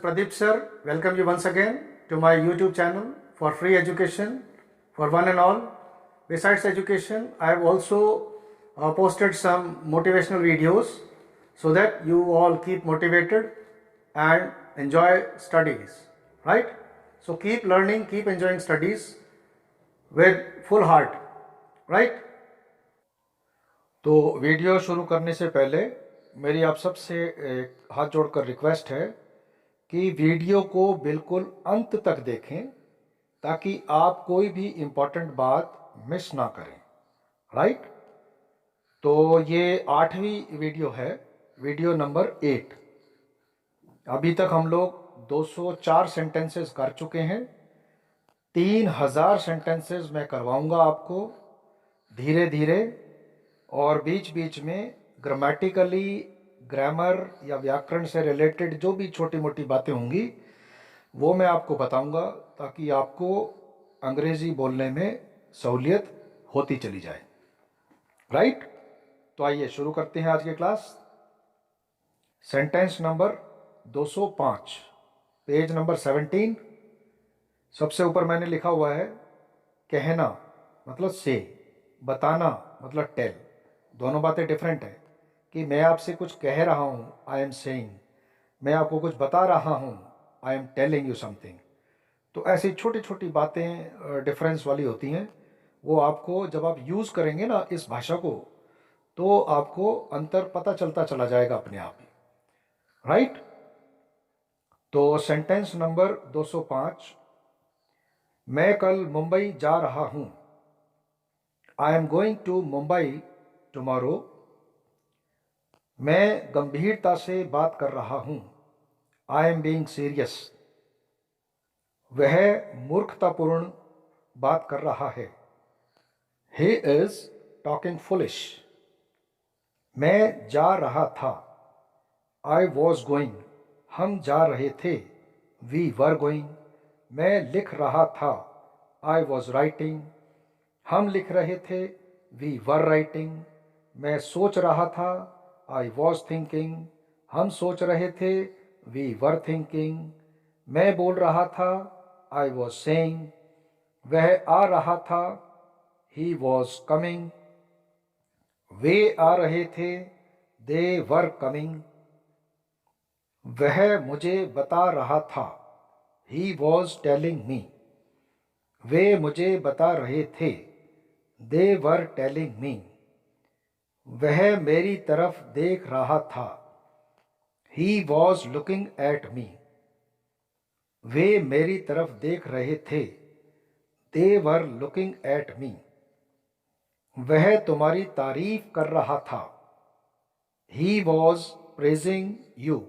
Pradeep sir. Welcome you once again to my YouTube channel for free education for one and all. Besides education, I have also posted some motivational videos so that you all keep motivated and enjoy studies, right? So keep learning, keep enjoying studies with full heart, right? तो video शुरू करने से पहले मेरी आप सबसे एक हाथ जोड़कर रिक्वेस्ट है कि वीडियो को बिल्कुल अंत तक देखें ताकि आप कोई भी इम्पोर्टेंट बात मिस ना करें, राइट? तो ये 8वीं वीडियो है, वीडियो नंबर 8। अभी तक हम लोग 204 सेंटेंसेस कर चुके हैं। 3000 सेंटेंसेस मैं करवाऊंगा आपको धीरे धीरे, और बीच बीच में ग्रामेटिकली, ग्रामर या व्याकरण से रिलेटेड जो भी छोटी मोटी बातें होंगी वो मैं आपको बताऊंगा ताकि आपको अंग्रेजी बोलने में सहूलियत होती चली जाए, राइट? तो आइए शुरू करते हैं आज की class. Sentence number 205, page number 17। सबसे ऊपर मैंने लिखा हुआ है कहना मतलब से, बताना मतलब टेल। दोनों बातें डिफरेंट है कि मैं आपसे कुछ कह रहा हूँ, आई एम सेइंग, मैं आपको कुछ बता रहा हूँ, I am telling you something. तो ऐसी छोटी छोटी बातें डिफरेंस वाली होती हैं, वो आपको जब आप यूज़ करेंगे ना इस भाषा को तो आपको अंतर पता चलता चला जाएगा अपने आप ही, राइट? तो सेंटेंस नंबर 205, मैं कल मुंबई जा रहा हूँ, I am going to Mumbai tomorrow. मैं गंभीरता से बात कर रहा हूँ, आई एम बीइंग सीरियस। वह मूर्खतापूर्ण बात कर रहा है, ही इज टॉकिंग फुलिश। मैं जा रहा था, आई वॉज गोइंग, हम जा रहे थे, वी वर गोइंग। मैं लिख रहा था, आई वॉज राइटिंग, हम लिख रहे थे, वी वर राइटिंग। मैं सोच रहा था, आई वॉज थिंकिंग, हम सोच रहे थे, वी वर थिंकिंग। मैं बोल रहा था, आई वॉज सेइंग, वह आ रहा था, ही वॉज कमिंग, वे आ रहे थे, दे वर कमिंग। वह मुझे बता रहा था, ही वॉज टेलिंग मी, वे मुझे बता रहे थे, दे वर टेलिंग मी। वह मेरी तरफ देख रहा था, he was looking at me, वे मेरी तरफ देख रहे थे, दे वर लुकिंग एट मी। वह तुम्हारी तारीफ कर रहा था, ही वॉज प्रेजिंग यू,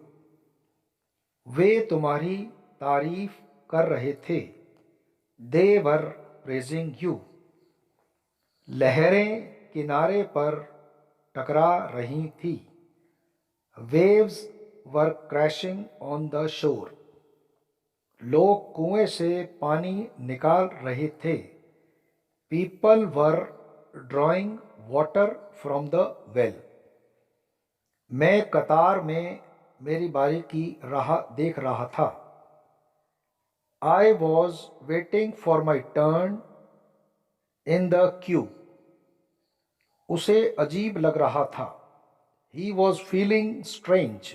वे तुम्हारी तारीफ कर रहे थे, दे वर प्रेजिंग यू। लहरें किनारे पर टकरा रही थी, waves were crashing on the shore. लोग कुएं से पानी निकाल रहे थे, people were drawing water from the well. मैं कतार में मेरी बारी की राह देख रहा था, I was waiting for my turn in the Q. उसे अजीब लग रहा था, he was feeling strange.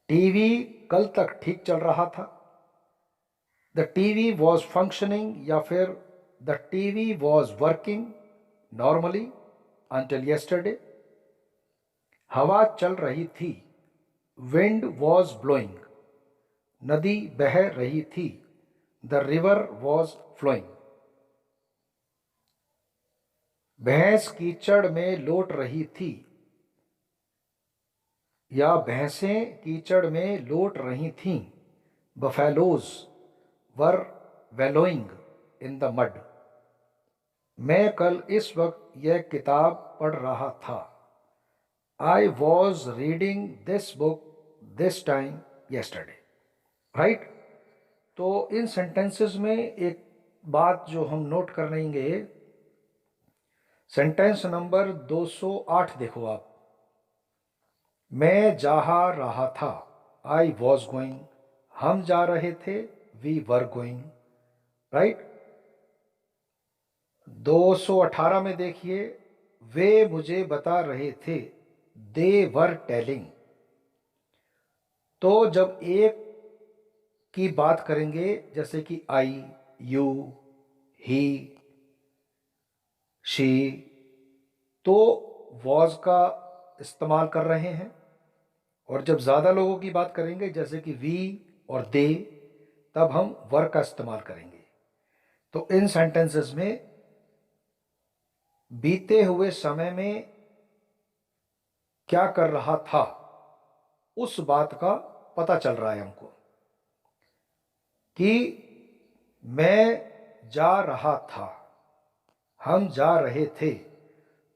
TV कल तक ठीक चल रहा था, द टीवी वॉज फंक्शनिंग, या फिर the TV was working normally until yesterday. हवा चल रही थी, विंड वॉज ब्लोइंग, नदी बह रही थी, द रिवर वॉज फ्लोइंग। भैंस कीचड़ में लौट रही थी, या भैंसें कीचड़ में लौट रही थीं, buffaloes were wallowing in the mud. मैं कल इस वक्त यह किताब पढ़ रहा था, I was reading this book this time yesterday, right? तो इन सेंटेंसेस में एक बात जो हम नोट कर लेंगे, सेंटेंस नंबर 208 देखो आप। मैं जा रहा था, आई वॉज गोइंग, हम जा रहे थे, वी वर गोइंग, राइट। 218 में देखिए, वे मुझे बता रहे थे, दे वर टेलिंग। तो जब एक की बात करेंगे जैसे कि आई, यू, ही, शी, तो वॉज का इस्तेमाल कर रहे हैं। और जब ज़्यादा लोगों की बात करेंगे जैसे कि वी और दे, तब हम वर का इस्तेमाल करेंगे। तो इन सेंटेंसेस में बीते हुए समय में क्या कर रहा था उस बात का पता चल रहा है हमको कि मैं जा रहा था, हम जा रहे थे।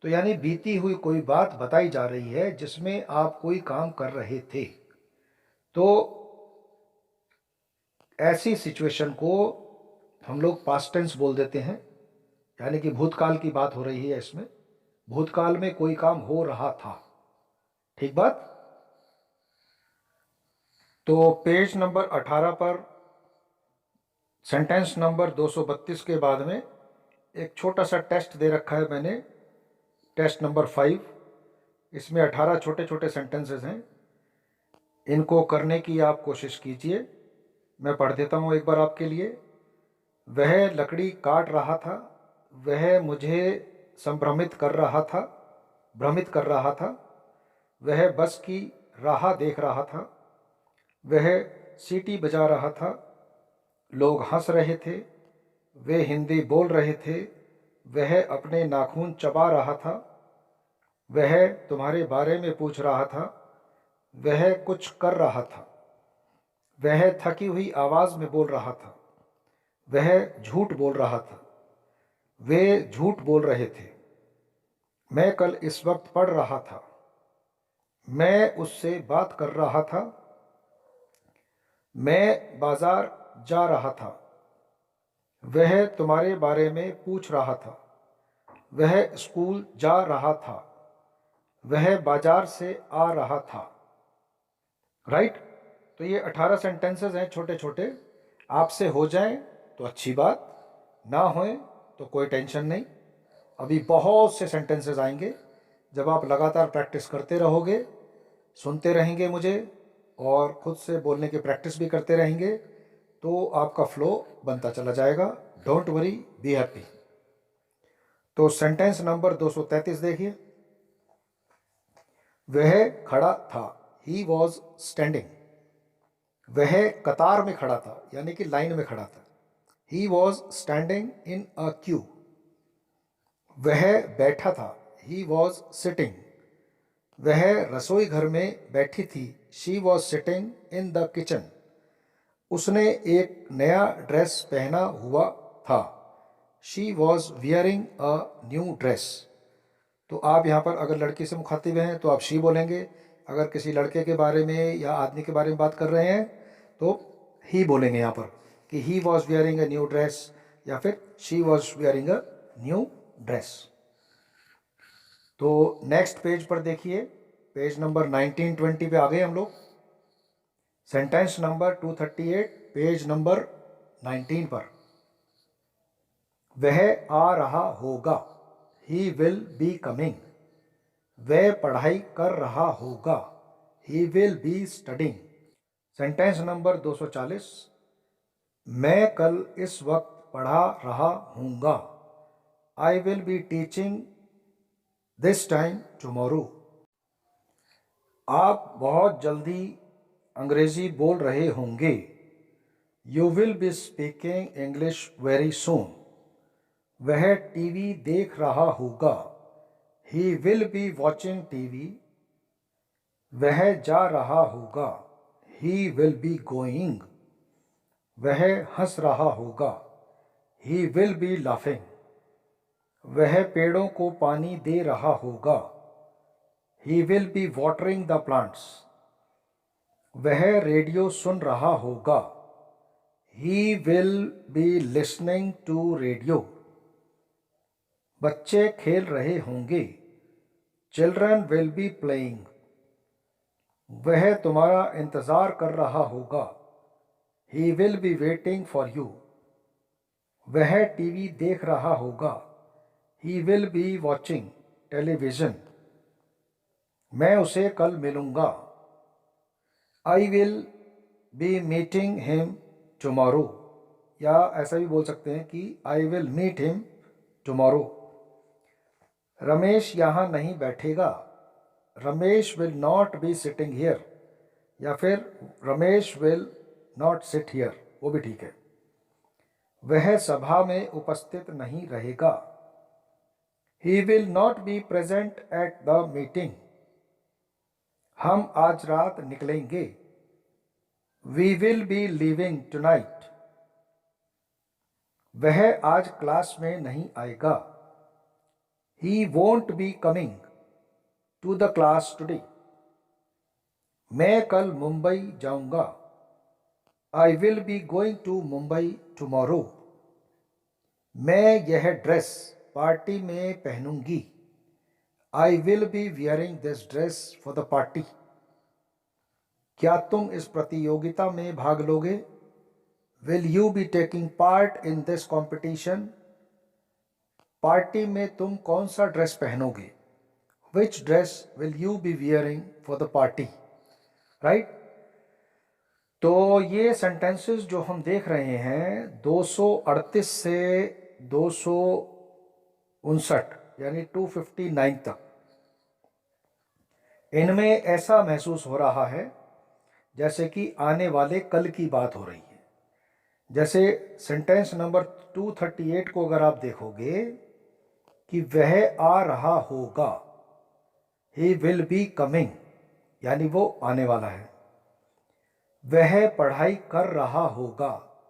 तो यानी बीती हुई कोई बात बताई जा रही है जिसमें आप कोई काम कर रहे थे। तो ऐसी सिचुएशन को हम लोग पास्ट टेंस बोल देते हैं, यानी कि भूतकाल की बात हो रही है। इसमें भूतकाल में कोई काम हो रहा था, ठीक बात। तो पेज नंबर 18 पर सेंटेंस नंबर 232 के बाद में एक छोटा सा टेस्ट दे रखा है मैंने, टेस्ट नंबर 5। इसमें 18 छोटे छोटे सेंटेंसेस हैं, इनको करने की आप कोशिश कीजिए। मैं पढ़ देता हूँ एक बार आपके लिए। वह लकड़ी काट रहा था, वह मुझे संभ्रमित कर रहा था, भ्रमित कर रहा था। वह बस की राह देख रहा था, वह सीटी बजा रहा था, लोग हंस रहे थे, वे हिंदी बोल रहे थे, वह अपने नाखून चबा रहा था, वह तुम्हारे बारे में पूछ रहा था, वह कुछ कर रहा था, वह थकी हुई आवाज़ में बोल रहा था, वह झूठ बोल रहा था, वे झूठ बोल रहे थे, मैं कल इस वक्त पढ़ रहा था, मैं उससे बात कर रहा था, मैं बाजार जा रहा था, वह तुम्हारे बारे में पूछ रहा था, वह स्कूल जा रहा था, वह बाजार से आ रहा था, राइट। तो ये 18 सेंटेंसेस हैं छोटे छोटे। आपसे हो जाएं तो अच्छी बात, ना होए तो कोई टेंशन नहीं। अभी बहुत से सेंटेंसेस आएंगे। जब आप लगातार प्रैक्टिस करते रहोगे, सुनते रहेंगे मुझे और खुद से बोलने की प्रैक्टिस भी करते रहेंगे, तो आपका फ्लो बनता चला जाएगा। Don't worry, be happy. तो सेंटेंस नंबर 233 देखिए। वह खड़ा था, ही वॉज स्टैंडिंग। वह कतार में खड़ा था, यानी कि लाइन में खड़ा था। He was standing in a Q. वह बैठा था, ही वॉज सिटिंग। वह रसोई घर में बैठी थी, she was sitting in the kitchen. उसने एक नया ड्रेस पहना हुआ था, she was wearing a new dress. तो आप यहाँ पर अगर लड़की से मुखातिब हैं तो आप शी बोलेंगे, अगर किसी लड़के के बारे में या आदमी के बारे में बात कर रहे हैं तो ही बोलेंगे यहाँ पर कि he was wearing a new dress या फिर she was wearing a new dress. तो नेक्स्ट पेज पर देखिए, पेज नंबर 1920 पे आ गए हम लोग। सेंटेंस नंबर 238, पेज नंबर 19 पर। वह आ रहा होगा, ही विल बी कमिंग। वह पढ़ाई कर रहा होगा, he will be studying. Sentence number 240, मैं कल इस वक्त पढ़ा रहा हूँगा, I will be teaching this time tomorrow. आप बहुत जल्दी अंग्रेजी बोल रहे होंगे, you will be speaking English very soon. वह टीवी देख रहा होगा, he will be watching TV. वह जा रहा होगा, ही विल बी गोइंग। वह हंस रहा होगा, ही विल बी लाफिंग। वह पेड़ों को पानी दे रहा होगा, he will be watering the plants. वह रेडियो सुन रहा होगा, he will be listening to radio. बच्चे खेल रहे होंगे, चिल्ड्रन विल बी प्लेइंग। वह तुम्हारा इंतज़ार कर रहा होगा। He will be waiting for you. वह टीवी देख रहा होगा। He will be watching television. मैं उसे कल मिलूँगा। I will be meeting him tomorrow. या ऐसा भी बोल सकते हैं कि I will meet him tomorrow. Ramesh यहाँ नहीं बैठेगा। Ramesh will not be sitting here. या फिर Ramesh will not sit here, वो भी ठीक है। वह सभा में उपस्थित नहीं रहेगा। He will not be present at the meeting. हम आज रात निकलेंगे। We will be leaving tonight. वह आज क्लास में नहीं आएगा। He won't be coming to the class today. मैं कल मुंबई जाऊंगा। I will be going to Mumbai tomorrow. मैं यह ड्रेस पार्टी में पहनूंगी। I will be wearing this dress for the party. क्या तुम इस प्रतियोगिता में भाग लोगे? Will you B taking part in this competition? Party में तुम कौन सा ड्रेस पहनोगे? Which dress will you be wearing for the party? Right. तो ये सेंटेंसेस जो हम देख रहे हैं 238 से 259 यानी 259 तक, इनमें ऐसा महसूस हो रहा है जैसे कि आने वाले कल की बात हो रही है। जैसे सेंटेंस नंबर 238 को अगर आप देखोगे कि वह आ रहा होगा, ही विल बी कमिंग, यानी वो आने वाला है। वह पढ़ाई कर रहा होगा,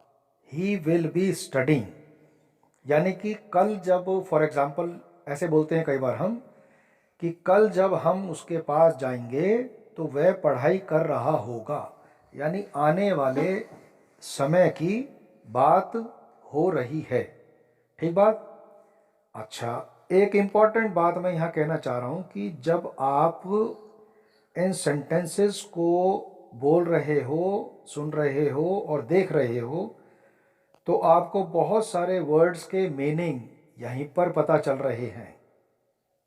ही विल बी स्टडिंग, यानी कि कल जब, फॉर एग्जाम्पल ऐसे बोलते हैं कई बार हम कि कल जब हम उसके पास जाएंगे तो वह पढ़ाई कर रहा होगा, यानी आने वाले समय की बात हो रही है। ठीक बात। अच्छा, एक इम्पॉर्टेंट बात मैं यहाँ कहना चाह रहा हूँ कि जब आप इन सेंटेंसेस को बोल रहे हो, सुन रहे हो और देख रहे हो तो आपको बहुत सारे वर्ड्स के मीनिंग यहीं पर पता चल रहे हैं,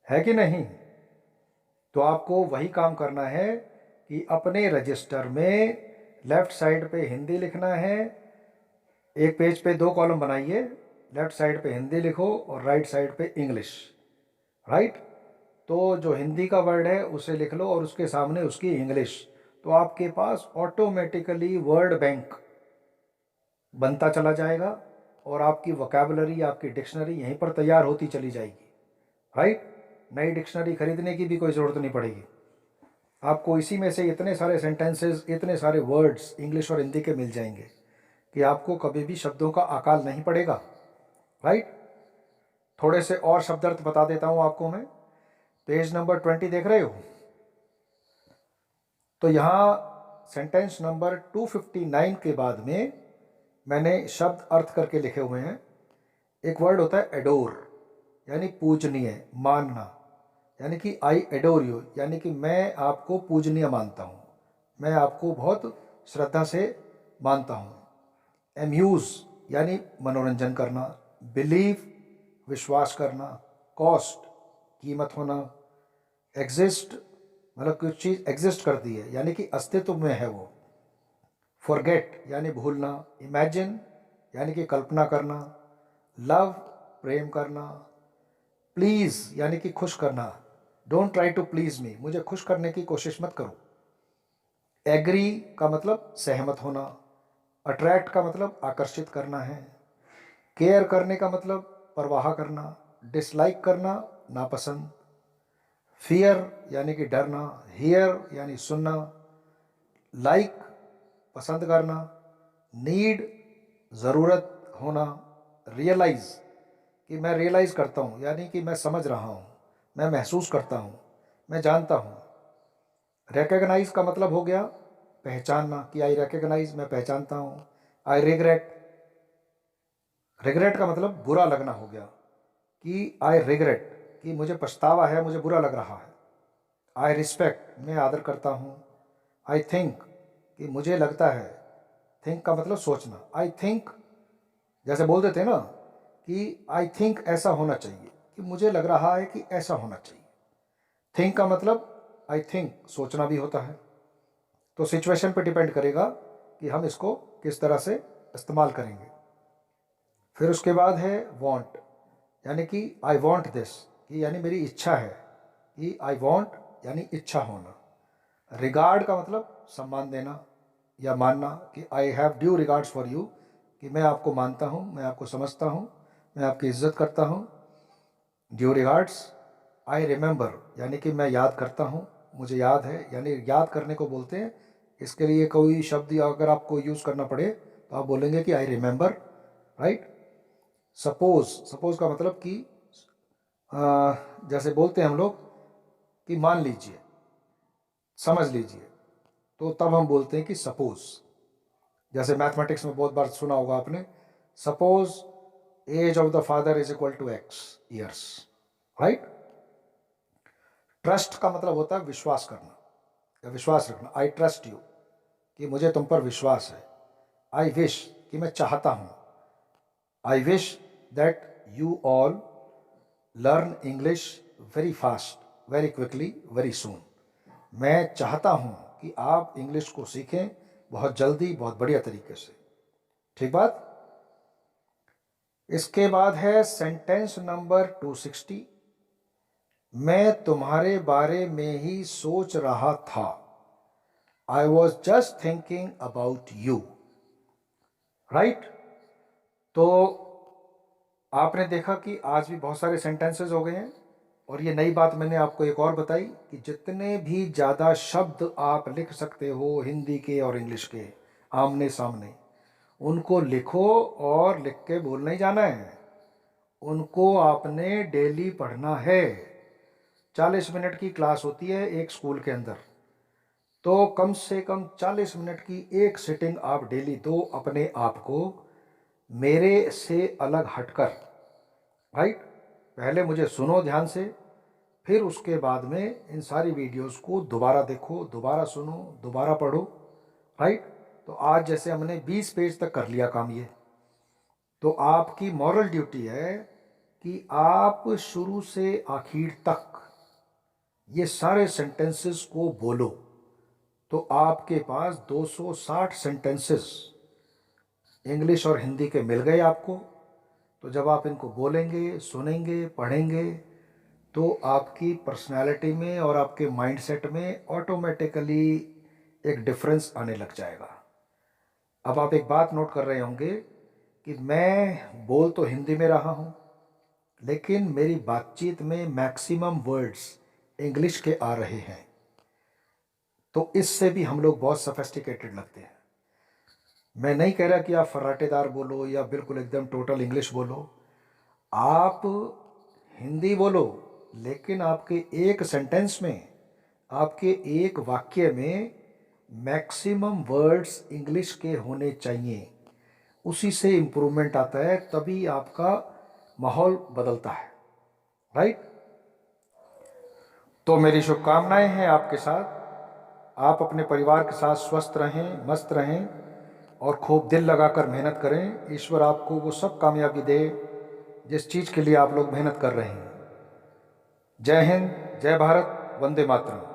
है कि नहीं? तो आपको वही काम करना है कि अपने रजिस्टर में लेफ़्ट साइड पे हिंदी लिखना है। एक पेज पे 2 कॉलम बनाइए, लेफ़्ट साइड पे हिंदी लिखो और राइट साइड पे इंग्लिश। राइट। तो जो हिंदी का वर्ड है उसे लिख लो और उसके सामने उसकी इंग्लिश, तो आपके पास ऑटोमेटिकली वर्ड बैंक बनता चला जाएगा और आपकी वोकैबुलरी, आपकी डिक्शनरी यहीं पर तैयार होती चली जाएगी। राइट। नई डिक्शनरी खरीदने की भी कोई ज़रूरत नहीं पड़ेगी। आपको इसी में से इतने सारे सेंटेंसेस, इतने सारे वर्ड्स इंग्लिश और हिंदी के मिल जाएंगे कि आपको कभी भी शब्दों का अकाल नहीं पड़ेगा। राइट। थोड़े से और शब्दार्थ बता देता हूँ आपको मैं। पेज नंबर 20 देख रहे हो? तो यहाँ सेंटेंस नंबर 259 के बाद में मैंने शब्द अर्थ करके लिखे हुए हैं। एक वर्ड होता है एडोर, यानी पूजनीय, मानना, यानी कि आई एडोर यू, यानी कि मैं आपको पूजनीय मानता हूँ, मैं आपको बहुत श्रद्धा से मानता हूँ। एम्यूज़ यानी मनोरंजन करना। बिलीव विश्वास करना। कॉस्ट कीमत होना। एग्जिस्ट मतलब कुछ चीज़ एग्जिस्ट करती है यानी कि अस्तित्व में है वो। फॉरगेट यानी भूलना। इमेजिन यानी कि कल्पना करना। लव प्रेम करना। प्लीज़ यानी कि खुश करना। डोंट ट्राई टू प्लीज़ मी, मुझे खुश करने की कोशिश मत करो। एग्री का मतलब सहमत होना। अट्रैक्ट का मतलब आकर्षित करना है। केयर करने का मतलब परवाह करना। डिसलाइक करना नापसंद। फियर यानी कि डरना। हियर यानी सुनना। लाइक पसंद करना। नीड ज़रूरत होना। रियलाइज़ कि मैं रियलाइज़ करता हूँ, यानी कि मैं समझ रहा हूँ, मैं महसूस करता हूँ, मैं जानता हूँ। रिकग्नाइज का मतलब हो गया पहचानना, कि आई रिकग्नाइज, मैं पहचानता हूँ। आई रिग्रेट, रिग्रेट का मतलब बुरा लगना हो गया कि आई रिग्रेट, कि मुझे पछतावा है, मुझे बुरा लग रहा है। आई रिस्पेक्ट, मैं आदर करता हूँ। आई थिंक कि मुझे लगता है, थिंक का मतलब सोचना, आई थिंक जैसे बोल देते हैं ना कि आई थिंक ऐसा होना चाहिए, कि मुझे लग रहा है कि ऐसा होना चाहिए। थिंक का मतलब आई थिंक सोचना भी होता है। तो सिचुएशन पे डिपेंड करेगा कि हम इसको किस तरह से इस्तेमाल करेंगे। फिर उसके बाद है वांट, यानी कि आई वांट दिस, कि यानी मेरी इच्छा है, कि आई वांट यानी इच्छा होना। रिगार्ड का मतलब सम्मान देना या मानना, कि I have due regards for you, कि मैं आपको मानता हूँ, मैं आपको समझता हूँ, मैं आपकी इज्जत करता हूँ। Due regards. आई रिमेंबर, यानी कि मैं याद करता हूँ, मुझे याद है, यानी याद करने को बोलते हैं। इसके लिए कोई शब्द अगर आपको यूज़ करना पड़े तो आप बोलेंगे कि I remember, right. Suppose, suppose का मतलब कि जैसे बोलते हैं हम लोग कि मान लीजिए, समझ लीजिए, तो तब हम बोलते हैं कि सपोज। जैसे मैथमेटिक्स में बहुत बार सुना होगा आपने, suppose age of the father is equal to X years, right. Trust का मतलब होता है विश्वास करना या विश्वास रखना। आई ट्रस्ट यू, कि मुझे तुम पर विश्वास है। आई विश, कि मैं चाहता हूँ। I wish that you all learn English very fast, very quickly, very soon. मैं चाहता हूँ कि आप इंग्लिश को सीखें बहुत जल्दी, बहुत बढ़िया तरीके से। ठीक बात। इसके बाद है सेंटेंस नंबर 260, मैं तुम्हारे बारे में ही सोच रहा था। I was just thinking about you, right. तो आपने देखा कि आज भी बहुत सारे सेंटेंसेस हो गए हैं। और ये नई बात मैंने आपको एक और बताई कि जितने भी ज़्यादा शब्द आप लिख सकते हो हिंदी के और इंग्लिश के आमने सामने, उनको लिखो और लिख के बोल नहीं जाना है। उनको आपने डेली पढ़ना है। 40 मिनट की क्लास होती है एक स्कूल के अंदर, तो कम से कम 40 मिनट की एक सिटिंग आप डेली दो अपने आप को, मेरे से अलग हटकर, राइट। पहले मुझे सुनो ध्यान से, फिर उसके बाद में इन सारी वीडियोस को दोबारा देखो, दोबारा सुनो, दोबारा पढ़ो, राइट। तो आज जैसे हमने 20 पेज तक कर लिया काम ये, तो आपकी मॉरल ड्यूटी है कि आप शुरू से आखिर तक ये सारे सेंटेंसेस को बोलो। तो आपके पास 260 सेंटेंसेस इंग्लिश और हिंदी के मिल गए आपको। तो जब आप इनको बोलेंगे, सुनेंगे, पढ़ेंगे, तो आपकी पर्सनालिटी में और आपके माइंडसेट में ऑटोमेटिकली एक डिफरेंस आने लग जाएगा। अब आप एक बात नोट कर रहे होंगे कि मैं बोल तो हिंदी में रहा हूँ, लेकिन मेरी बातचीत में मैक्सिमम वर्ड्स इंग्लिश के आ रहे हैं। तो इससे भी हम लोग बहुत सफेस्टिकेटेड लगते हैं। मैं नहीं कह रहा कि आप फर्राटेदार बोलो या बिल्कुल एकदम टोटल इंग्लिश बोलो। आप हिंदी बोलो, लेकिन आपके एक सेंटेंस में, आपके एक वाक्य में मैक्सिमम वर्ड्स इंग्लिश के होने चाहिए। उसी से इम्प्रूवमेंट आता है, तभी आपका माहौल बदलता है, राइट। तो मेरी शुभकामनाएं हैं आपके साथ। आप अपने परिवार के साथ स्वस्थ रहें, मस्त रहें और खूब दिल लगाकर मेहनत करें। ईश्वर आपको वो सब कामयाबी दे जिस चीज़ के लिए आप लोग मेहनत कर रहे हैं। जय हिंद, जय भारत, वंदे मातरम।